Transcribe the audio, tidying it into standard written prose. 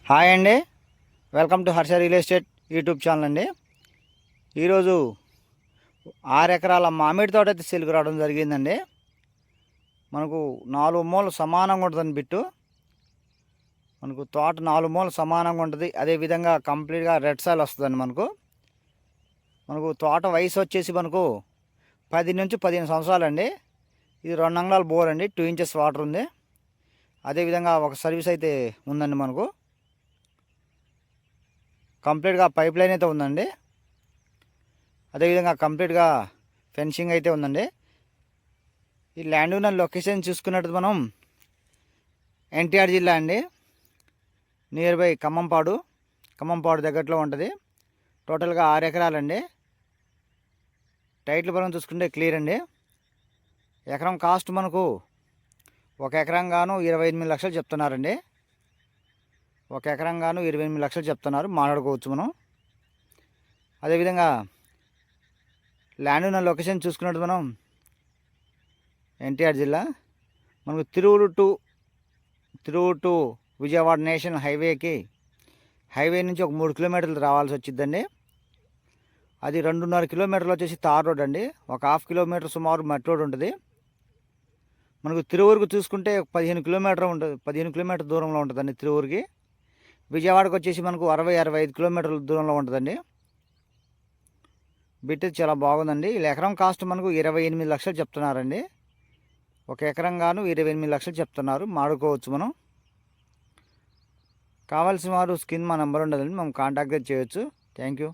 Hi అండి, welcome to Harsha real estate YouTube channel అండి. ఈరోజు 6 ఎకరాల మామిడి తోట అయితే సేల్కి రావడం జరిగిందండి. మనకు 4 మూలలు సమానంగా ఉంటుందండి బిట్టు. మనకు తోట 4 మూలలు సమానంగా ఉంటుంది. అదేవిధంగా కంప్లీట్గా రెడ్ సాయిల్ వస్తుందండి. మనకు తోట వయసు వచ్చేసి మనకు 10 నుంచి 15 సంవత్సరాలండి. ఇది 2 అంగుళాల బోర్ అండి, 2 ఇంచెస్ వాటర్ ఉంది. అదేవిధంగా ఒక సర్వీస్ అయితే ఉందండి. మనకు కంప్లీట్గా పైప్ లైన్ అయితే ఉందండి. అదేవిధంగా కంప్లీట్గా ఫెన్సింగ్ అయితే ఉందండి. ఈ ల్యాండ్ ఉన్న లొకేషన్ చూసుకున్నట్టు మనం ఎన్టీఆర్ జిల్లా అండి, నియర్ బై ఖమ్మంపాడు దగ్గరలో ఉంటుంది. టోటల్గా 6 ఎకరాలండి. టైటిల్ పరంగా చూసుకుంటే క్లియర్ అండి. ఎకరం కాస్ట్ మనకు 1 ఎకరం గాను 28 లక్షలు చెప్తున్నారండి. 1 ఎకరం గాను 28 లక్షలు చెప్తున్నారు, మాట్లాడుకోవచ్చు మనం. అదేవిధంగా ల్యాండ్ ఉన్న లొకేషన్ చూసుకున్నట్టు మనం ఎన్టీఆర్ జిల్లా, మనకు Tiruvuru to Vijayawada national highway నుంచి ఒక 3 కిలోమీటర్లు రావాల్సి వచ్చిందండి. అది 2.5 కిలోమీటర్లు వచ్చేసి తార్ రోడ్ అండి. ఒక 1/2 కిలోమీటర్ సుమారు మట్టి రోడ్ ఉంటుంది. మనకు తిరువురుకు చూసుకుంటే 15 కిలోమీటర్ దూరంలో ఉంటుందండి తిరువురుకి. విజయవాడకు వచ్చేసి మనకు 60-65 కిలోమీటర్ల దూరంలో ఉంటుందండి. బిట్ చాలా బాగుందండి. ఇలా ఎకరం కాస్ట్ మనకు 28 లక్షలు చెప్తున్నారండి. 1 ఎకరం గాను 28 లక్షలు చెప్తున్నారు, మాడుకోవచ్చు మనం. కావాల్సిన వారు స్క్రీన్ మా నెంబర్ ఉండదండి, మనం కాంటాక్ట్ చేయొచ్చు. Thank you.